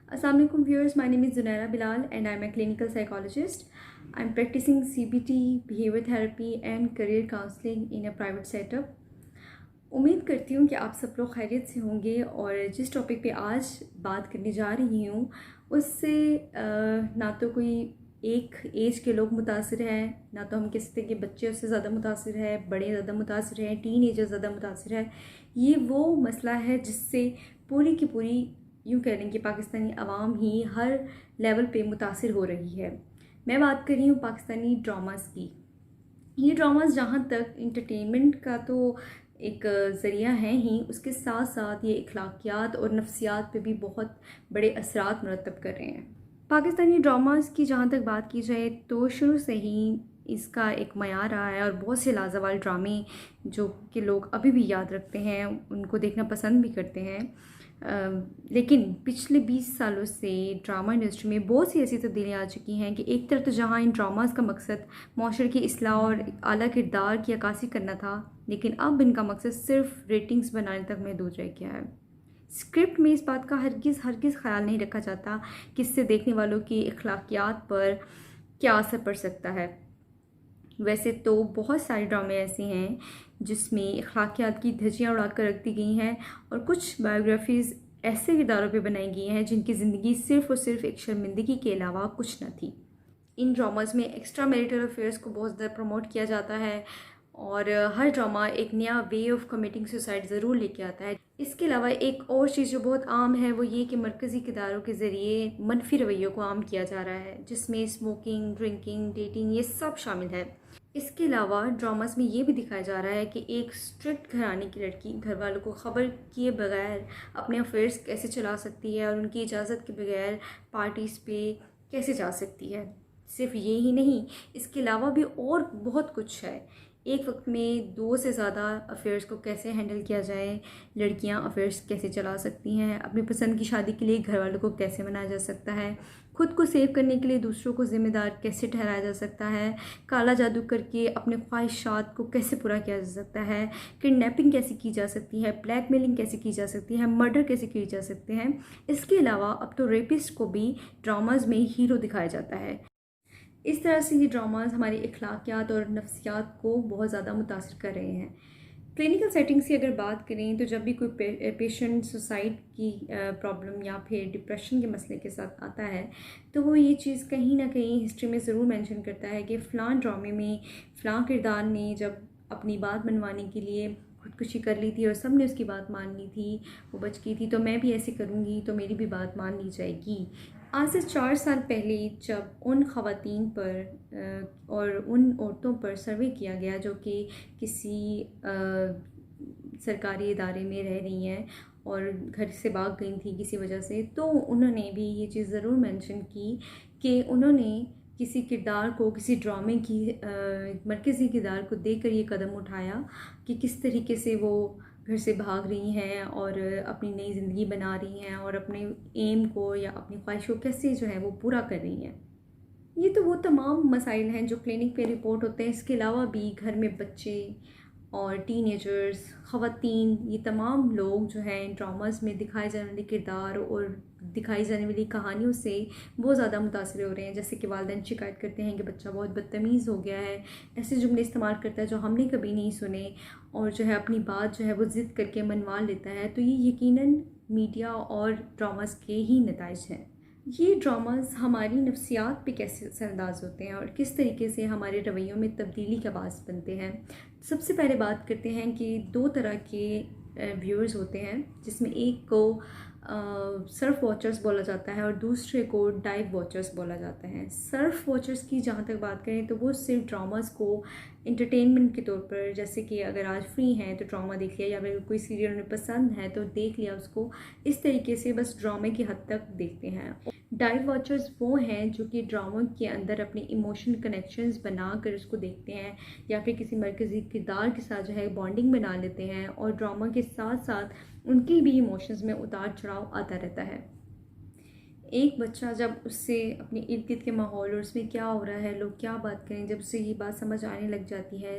Assalamu alaikum viewers, my name is Zunaira Bilal and I'm a clinical psychologist. I'm practicing CBT, behavior therapy and career counseling in a private setup. उम्मीद करती हूँ कि आप सब लोग खैरियत से होंगे और जिस टॉपिक पे आज बात करने जा रही हूँ उससे ना तो कोई एक एज के लोग मुतासिर हैं, ना तो हम कह सकते हैं कि बच्चे उससे ज़्यादा मुतासिर है, बड़े ज़्यादा मुतासिर हैं, टीन एजर ज़्यादा मुतासिर है। ये वो मसला है जिससे पूरी की पूरी यूँ कह लें कि पाकिस्तानी आवाम ही हर लेवल पे मुतासिर हो रही है। मैं बात कर रही हूँ पाकिस्तानी ड्रामास की। ये ड्रामास जहाँ तक इंटरटेनमेंट का तो एक ज़रिया है ही, उसके साथ साथ ये अखलाकियात और नफ्सियात पे भी बहुत बड़े असरात मुरतब कर रहे हैं। पाकिस्तानी ड्रामास की जहाँ तक बात की जाए तो शुरू से ही इसका एक मयार रहा है और बहुत से लाजवाब ड्रामे जो कि लोग अभी भी याद रखते हैं, उनको देखना पसंद भी करते हैं। लेकिन पिछले 20 सालों से ड्रामा इंडस्ट्री में बहुत सी ऐसी तब्दीलियाँ आ चुकी हैं कि एक तरफ तो जहाँ इन ड्रामास का मकसद माशरे की इस्लाह और आला किरदार की अक्कासी करना था, लेकिन अब इनका मकसद सिर्फ रेटिंग्स बनाने तक महदूद रह गया है। स्क्रिप्ट में इस बात का हरगिज़ ख्याल नहीं रखा जाता कि इससे देखने वालों की अखलाकियात पर क्या असर पड़ सकता है। वैसे तो बहुत सारे ड्रामे ऐसे हैं जिसमें अखलाकियात की धज्जियाँ उड़ा कर रख दी गई हैं और कुछ बायोग्राफीज़ ऐसे किरदारों पे बनाई गई हैं जिनकी ज़िंदगी सिर्फ़ और सिर्फ एक शर्मिंदगी के अलावा कुछ न थी। इन ड्रामास में एक्स्ट्रा मैरिटल अफेयर्स को बहुत ज़्यादा प्रमोट किया जाता है और हर ड्रामा एक नया वे ऑफ कमिटिंग सुसाइड ज़रूर लेके आता है। इसके अलावा एक और चीज़ जो बहुत आम है वो ये कि मरकज़ी किरदारों के ज़रिए मनफी रवैयों को आम किया जा रहा है, जिसमें स्मोकिंग, ड्रिंकिंग, डेटिंग ये सब शामिल है। इसके अलावा ड्रामास में ये भी दिखाया जा रहा है कि एक स्ट्रिक्ट घराने की लड़की घर वालों को ख़बर किए बगैर अपने अफेयर्स कैसे चला सकती है और उनकी इजाज़त के बगैर पार्टीज़ पे कैसे जा सकती है। सिर्फ ये ही नहीं, इसके अलावा भी और बहुत कुछ है। एक वक्त में 2 से ज़्यादा अफेयर्स को कैसे हैंडल किया जाए, लड़कियां अफेयर्स कैसे चला सकती हैं, अपनी पसंद की शादी के लिए घर वालों को कैसे मनाया जा सकता है, खुद को सेव करने के लिए दूसरों को ज़िम्मेदार कैसे ठहराया जा सकता है, काला जादू करके अपने ख्वाहिशात को कैसे पूरा किया जा सकता है, किडनैपिंग कैसे की जा सकती है, ब्लैकमेलिंग कैसे की जा सकती है, मर्डर कैसे किए जा सकते हैं। इसके अलावा अब तो रेपिस्ट को भी ड्रामाज में हीरो दिखाया जाता है। इस तरह से ये ड्रामास हमारी अखलाकियात और नफ्सियात को बहुत ज़्यादा मुतासर कर रहे हैं। क्लिनिकल सेटिंग्स की अगर बात करें तो जब भी कोई पेशेंट सुसाइड की प्रॉब्लम या फिर डिप्रेशन के मसले के साथ आता है तो वो ये चीज़ कहीं ना कहीं हिस्ट्री में ज़रूर मेंशन करता है कि फ़लाँ ड्रामे में फ़लाँ किरदार ने जब अपनी बात मनवाने के लिए खुदकुशी कर ली थी और सब ने उसकी बात मान ली थी, वो बच गई थी, तो मैं भी ऐसे करूँगी तो मेरी भी बात मान ली जाएगी। आज से 4 साल पहले जब उन ख़वातीन पर और उन औरतों पर सर्वे किया गया जो कि किसी सरकारी इदारे में रह रही हैं और घर से भाग गई थी किसी वजह से, तो उन्होंने भी ये चीज़ ज़रूर मेंशन की कि उन्होंने किसी किरदार को, किसी ड्रामे की मरकज़ी किरदार को देखकर ये कदम उठाया कि किस तरीके से वो घर से भाग रही हैं और अपनी नई ज़िंदगी बना रही हैं और अपने एम को या अपनी ख्वाहिश को कैसे जो है वो पूरा कर रही हैं। ये तो वो तमाम मसाइल हैं जो क्लिनिक पे रिपोर्ट होते हैं। इसके अलावा भी घर में बच्चे और टीनेजर्स, ख़वातीन, ये तमाम लोग जो हैं ड्रामास में दिखाए जाने वाले किरदार और दिखाई जाने वाली कहानियों से बहुत ज़्यादा मुतासिर हो रहे हैं। जैसे कि वालिदैन शिकायत करते हैं कि बच्चा बहुत बदतमीज़ हो गया है, ऐसे जुमले इस्तेमाल करता है जो हमने कभी नहीं सुने और जो है अपनी बात जो है वो ज़िद करके मनवा लेता है। तो ये यकीनन मीडिया और ड्रामास के ही नताइज हैं। ये ड्रामास हमारी नफ्सियात पे कैसे असरअंदाज होते हैं और किस तरीके से हमारे रवैयों में तब्दीली का बास बनते हैं। सबसे पहले बात करते हैं कि 2 तरह के व्यूअर्स होते हैं, जिसमें एक को सर्फ वॉचर्स बोला जाता है और दूसरे को डाइव वॉचर्स बोला जाता है। सर्फ वॉचर्स की जहाँ तक बात करें तो वो सिर्फ ड्रामास को इंटरटेनमेंट के तौर पर, जैसे कि अगर आज फ्री हैं तो ड्रामा देख लिया या फिर कोई सीरियल उन्हें पसंद है तो देख लिया उसको, इस तरीके से बस ड्रामे की हद तक देखते हैं। डाइव वॉचर्स वो हैं जो कि ड्रामा के अंदर अपने इमोशनल कनेक्शंस बना कर उसको देखते हैं या फिर किसी मरकज़ी किरदार के साथ जो है बॉन्डिंग बना लेते हैं और ड्रामा के साथ साथ उनकी भी इमोशंस में उतार चढ़ाव आता रहता है। एक बच्चा जब उससे अपने इर्द गिर्द के माहौल और उसमें क्या हो रहा है, लोग क्या बात करें, जब उससे ये बात समझ आने लग जाती है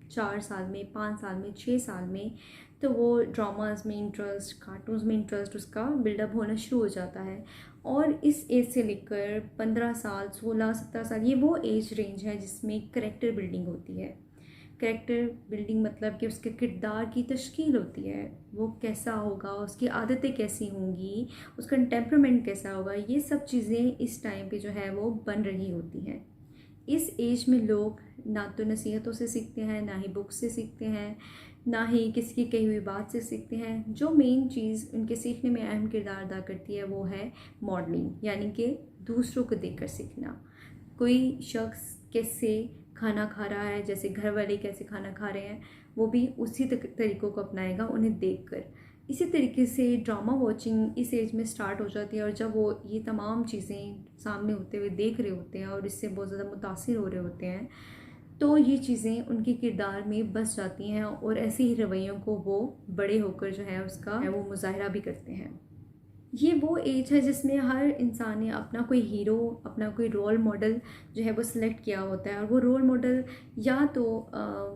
4 साल में, 5 साल में, 6 साल में, तो वो ड्रामाज में इंटरेस्ट, कार्टून्स में इंटरेस्ट उसका बिल्डअप होना शुरू हो जाता है। और इस एज से लेकर 15 साल, 16, 17 साल, ये वो एज रेंज है जिसमें करेक्टर बिल्डिंग होती है। कैरेक्टर बिल्डिंग मतलब कि उसके किरदार की तश्कील होती है, वो कैसा होगा, उसकी आदतें कैसी होंगी, उसका टेम्परामेंट कैसा होगा, ये सब चीज़ें इस टाइम पे जो है वो बन रही होती हैं। इस एज में लोग ना तो नसीहतों से सीखते हैं, ना ही बुक्स से सीखते हैं, ना ही किसी की कही हुई बात से सीखते हैं। जो मेन चीज़ उनके सीखने में अहम किरदार अदा करती है वो है मॉडलिंग, यानी कि दूसरों को देखकर सीखना। कोई शख्स कैसे खाना खा रहा है, जैसे घर वाले कैसे खाना खा रहे हैं, वो भी उसी तरीक़ों को अपनाएगा उन्हें देखकर। इसी तरीके से ड्रामा वॉचिंग इस एज में स्टार्ट हो जाती है, और जब वो ये तमाम चीज़ें सामने होते हुए देख रहे होते हैं और इससे बहुत ज़्यादा मुतासिर हो रहे होते हैं, तो ये चीज़ें उनके किरदार में बस जाती हैं और ऐसे ही रवैयों को वो बड़े होकर जो है उसका वो मुज़ाहरा भी करते हैं। ये वो एज है जिसमें हर इंसान ने अपना कोई हीरो, अपना कोई रोल मॉडल जो है वो सिलेक्ट किया होता है, और वो रोल मॉडल या तो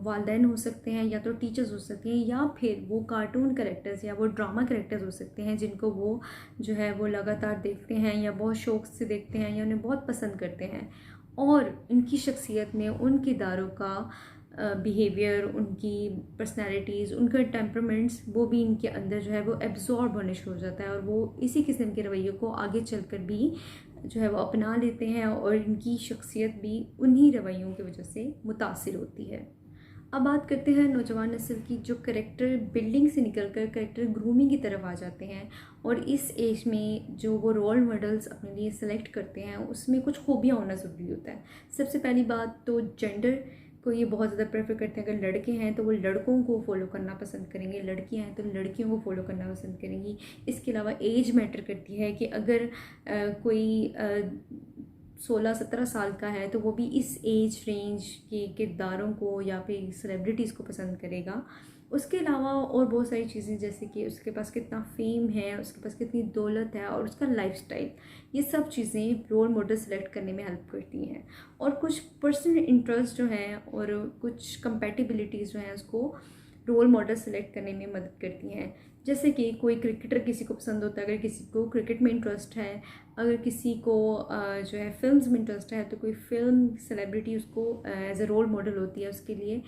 वालिदैन हो सकते हैं, या तो टीचर्स हो सकते हैं, या फिर वो कार्टून कैरेक्टर्स या वो ड्रामा कैरेक्टर्स हो सकते हैं जिनको वो जो है वो लगातार देखते हैं या बहुत शौक़ से देखते हैं या उन्हें बहुत पसंद करते हैं। और इनकी शख्सियत में उन किरदारों का बिहेवियर, उनकी पर्सनैलिटीज़, उनका टेम्परामेंट्स, वो भी इनके अंदर जो है वो एब्जॉर्ब होने शुरू हो जाता है, और वो इसी किस्म के रवैयों को आगे चलकर भी जो है वो अपना लेते हैं, और इनकी शख्सियत भी उन्हीं रवैयों की वजह से मुतासिर होती है। अब बात करते हैं नौजवान नस्ल की, जो करेक्टर बिल्डिंग से निकलकर करेक्टर ग्रूमिंग की तरफ आ जाते हैं। और इस एज में जो वो रोल मॉडल्स अपने लिए सेलेक्ट करते हैं उसमें कुछ खूबियाँ होना ज़रूरी होता है। सबसे पहली बात तो जेंडर को ये बहुत ज़्यादा प्रेफर करते हैं। अगर लड़के हैं तो वो लड़कों को फॉलो करना पसंद करेंगे, लड़कियां हैं तो लड़कियों को फॉलो करना पसंद करेंगी। इसके अलावा एज मैटर करती है कि अगर कोई 16-17 साल का है तो वो भी इस एज रेंज के किरदारों को या फिर सेलिब्रिटीज़ को पसंद करेगा। उसके अलावा और बहुत सारी चीज़ें, जैसे कि उसके पास कितना फेम है, उसके पास कितनी दौलत है, और उसका लाइफस्टाइल, ये सब चीज़ें रोल मॉडल सेलेक्ट करने में हेल्प करती हैं। और कुछ पर्सनल इंटरेस्ट जो हैं और कुछ कंपैटिबिलिटीज़ जो हैं उसको रोल मॉडल सेलेक्ट करने में मदद करती हैं। जैसे कि कोई क्रिकेटर किसी को पसंद होता है, अगर किसी को क्रिकेट में इंटरेस्ट है, अगर किसी को जो है फिल्म्स में इंटरेस्ट है, तो कोई फिल्म सेलिब्रिटी उसको एज अ रोल मॉडल होती है उसके लिए।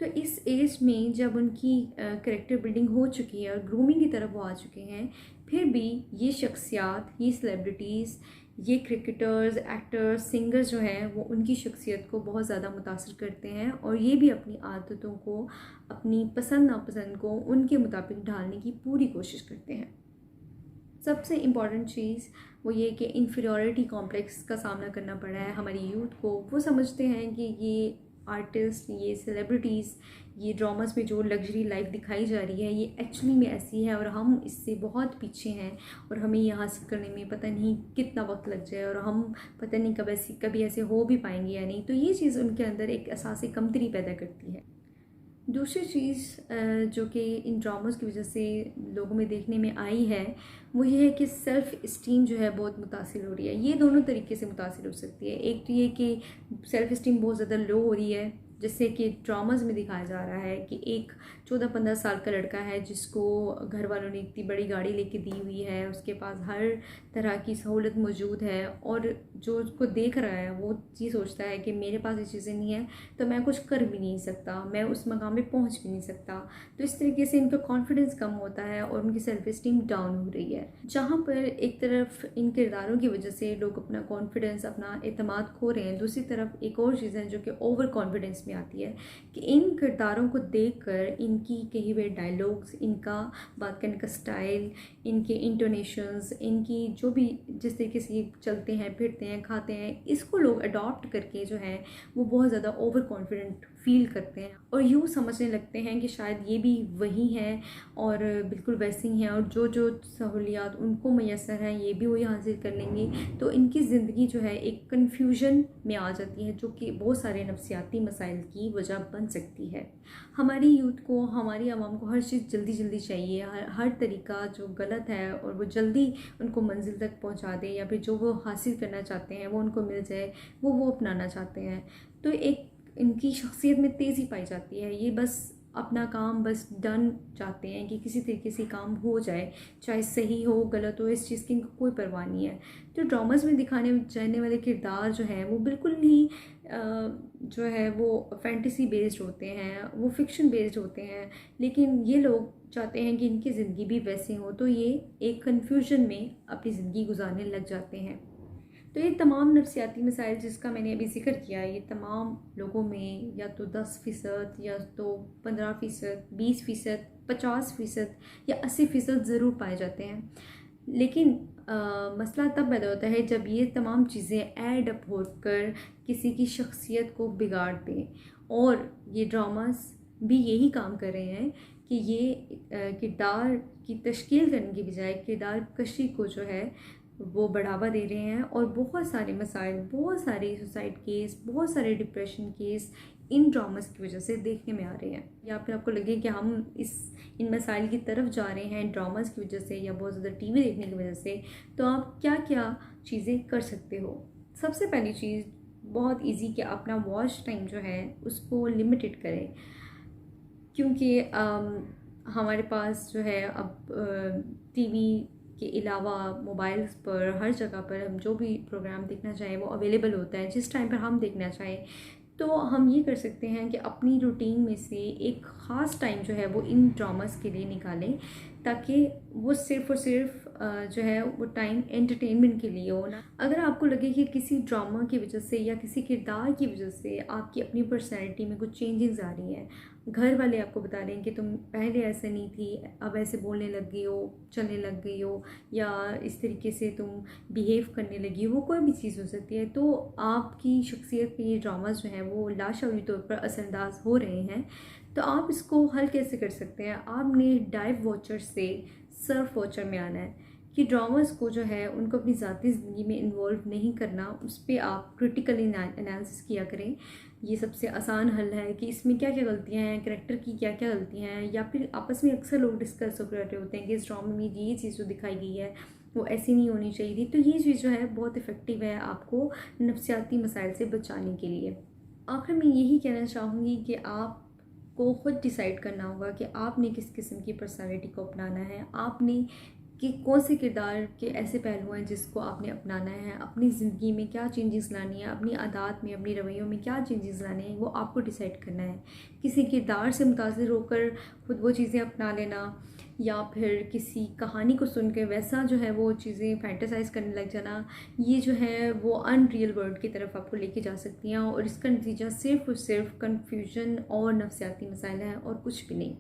तो इस एज में जब उनकी कैरेक्टर बिल्डिंग हो चुकी है और ग्रूमिंग की तरफ वो आ चुके हैं, फिर भी ये शख्सियात, ये सेलिब्रिटीज़, ये क्रिकेटर्स, एक्टर्स, सिंगर्स जो हैं वो उनकी शख्सियत को बहुत ज़्यादा मुतासर करते हैं, और ये भी अपनी आदतों को, अपनी पसंद नापसंद को उनके मुताबिक ढालने की पूरी कोशिश करते हैं। सबसे इम्पॉर्टेंट चीज़ वो ये कि इन्फीरियॉरिटी कॉम्प्लेक्स का सामना करना पड़ा है हमारी यूथ को। वो समझते हैं कि ये आर्टिस्ट, ये सेलिब्रिटीज़, ये ड्रामास में जो लग्जरी लाइफ दिखाई जा रही है ये एक्चुअली में ऐसी है, और हम इससे बहुत पीछे हैं, और हमें ये हासिल करने में पता नहीं कितना वक्त लग जाए, और हम पता नहीं कभी ऐसे हो भी पाएंगे या नहीं। तो ये चीज़ उनके अंदर एक एहसास कमतरी पैदा करती है। दूसरी चीज़ जो कि इन ड्रामास की वजह से लोगों में देखने में आई है, वो ये है कि सेल्फ़ इस्टीम जो है बहुत मुतासिर हो रही है। ये दोनों तरीके से मुतासिर हो सकती है। एक तो ये कि सेल्फ़ इस्टीम बहुत ज़्यादा लो हो रही है, जैसे कि ड्रामास में दिखाया जा रहा है कि एक 14-15 साल का लड़का है जिसको घर वालों ने इतनी बड़ी गाड़ी लेके दी हुई है, उसके पास हर तरह की सहूलत मौजूद है, और जो उसको देख रहा है वो ये सोचता है कि मेरे पास ये चीज़ें नहीं है तो मैं कुछ कर भी नहीं सकता, मैं उस मकाम पे पहुंच भी नहीं सकता। तो इस तरीके से इनका कॉन्फिडेंस कम होता है और उनकी सेल्फ इस्टीम डाउन हो रही है। जहाँ पर एक तरफ इन किरदारों की वजह से लोग अपना कॉन्फिडेंस, अपना एतमाद खो रहे हैं, दूसरी तरफ एक और चीज़ है जो कि ओवर कॉन्फिडेंस में आती है कि इन किरदारों को देखकर इनकी कही हुए डायलॉग्स, इनका बात करने का स्टाइल, इनके इंटोनेशंस, इनकी जो भी जिस तरीके से ये चलते हैं, फिरते हैं, खाते हैं, इसको लोग अडॉप्ट करके जो है वो बहुत ज़्यादा ओवर कॉन्फिडेंट फील करते हैं, और यूँ समझने लगते हैं कि शायद ये भी वही हैं और बिल्कुल वैसे ही हैं, और जो जो सहूलियात उनको मैसर हैं ये भी वही हासिल कर लेंगे। तो इनकी ज़िंदगी जो है एक कन्फ्यूजन में आ जाती है, जो कि बहुत सारे नफ्सियाती मसाइल की वजह बन सकती है। हमारी यूथ को, हमारी आवाम को हर चीज़ जल्दी जल्दी चाहिए, हर तरीका जो गलत है और वो जल्दी उनको मंजिल तक पहुंचा दे, या फिर जो वो हासिल करना चाहते हैं वो उनको मिल जाए, वो अपनाना चाहते हैं। तो एक इनकी शख्सियत में तेज़ी पाई जाती है। ये बस अपना काम बस डन चाहते हैं कि किसी तरीके से काम हो जाए, चाहे सही हो गलत हो, इस चीज़ की इनको कोई परवाह नहीं है। तो ड्रामास में दिखाने जाने वाले किरदार जो हैं वो बिल्कुल ही जो है वो फैंटेसी बेस्ड होते हैं, वो फिक्शन बेस्ड होते हैं, लेकिन ये लोग चाहते हैं कि इनकी ज़िंदगी भी वैसी हो, तो ये एक कन्फ्यूजन में अपनी ज़िंदगी गुजारने लग जाते हैं। तो ये तमाम नफ्सियाती मसाइल जिसका मैंने अभी ज़िक्र किया है, ये तमाम लोगों में या तो 10% या तो 15%, 20%, 50% या 80% ज़रूर पाए जाते हैं। लेकिन मसला तब पैदा होता है जब ये तमाम चीज़ें ऐड अप होकर किसी की शख्सियत को बिगाड़ दें। और ये ड्रामास भी यही काम कर रहे हैं कि ये किरदार की तश्कील करने की बजाय किरदार कशी को जो है वो बढ़ावा दे रहे हैं। और बहुत सारे मसाइल, बहुत सारे सुसाइड केस, बहुत सारे डिप्रेशन केस इन ड्रामास की वजह से देखने में आ रहे हैं। या फिर आपको लगे कि हम इन मसाइल की तरफ जा रहे हैं ड्रामास की वजह से या बहुत ज़्यादा टीवी देखने की वजह से, तो आप क्या क्या चीज़ें कर सकते हो। सबसे पहली चीज़ बहुत इजी कि अपना वॉच टाइम जो है उसको लिमिटेड करें, क्योंकि हमारे पास जो है अब टीवी के अलावा मोबाइल्स पर हर जगह पर हम जो भी प्रोग्राम देखना चाहें वो अवेलेबल होता है जिस टाइम पर हम देखना चाहें। तो हम ये कर सकते हैं कि अपनी रूटीन में से एक ख़ास टाइम जो है वो इन ड्रामास के लिए निकालें, ताकि वो सिर्फ़ और सिर्फ जो है वो टाइम एंटरटेनमेंट के लिए हो ना। अगर आपको लगे कि किसी ड्रामा की वजह से या किसी किरदार की वजह से आपकी अपनी पर्सनैलिटी में कुछ चेंजेस आ रही हैं, घर वाले आपको बता रहे हैं कि तुम पहले ऐसे नहीं थी, अब ऐसे बोलने लग गई हो, चलने लग गई हो, या इस तरीके से तुम बिहेव करने लगी हो, वो कोई भी चीज़ हो सकती है, तो आपकी शख्सियत पे ये ड्रामास जो हैं वो लाशअवी तौर पर असरअंदाज हो रहे हैं। तो आप इसको हल कैसे कर सकते हैं? आपने डाइव वॉचर से सर्फ वॉचर में आना है कि ड्रामास को जो है उनको अपनी ज़ाती ज़िंदगी में इन्वॉल्व नहीं करना, उस पर आप क्रिटिकल एनालिसिस किया करें। ये सबसे आसान हल है कि इसमें क्या क्या गलतियाँ हैं, करैक्टर की क्या क्या गलतियाँ हैं, या फिर आपस में अक्सर लोग डिस्कस कर रहे होते हैं कि इस ड्रामा में ये चीज़ जो दिखाई गई है वो ऐसी नहीं होनी चाहिए थी। तो ये चीज़ जो है बहुत इफ़ेक्टिव है आपको नफ्सियाती मसाइल से बचाने के लिए। आखिर में यही कहना चाहूँगी कि आपको ख़ुद डिसाइड करना होगा कि आपने किस किस्म की पर्सनालिटी को अपनाना है, आपने कि कौन से किरदार के ऐसे पहलू हैं जिसको आपने अपनाना है, अपनी ज़िंदगी में क्या चेंजेस लानी है, अपनी आदत में, अपनी रवैयों में क्या चेंजेस लाने हैं, वो आपको डिसाइड करना है। किसी किरदार से मुतासिर होकर खुद वो चीज़ें अपना लेना, या फिर किसी कहानी को सुन के वैसा जो है वो चीज़ें फैंटेसाइज करने लग जाना, ये जो है वो अनरियल वर्ल्ड की तरफ आपको लेके जा सकती हैं, और इसका नतीजा सिर्फ़ और सिर्फ कन्फ्यूजन और नफ्सियाती मसाइल है और कुछ भी नहीं।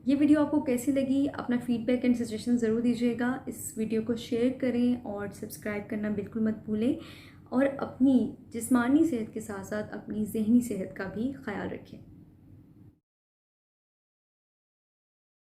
ये वीडियो आपको कैसी लगी? अपना फीडबैक एंड सजेशन ज़रूर दीजिएगा। इस वीडियो को शेयर करें और सब्सक्राइब करना बिल्कुल मत भूलें, और अपनी जिस्मानी सेहत के साथ साथ अपनी ज़हनी सेहत का भी ख्याल रखें।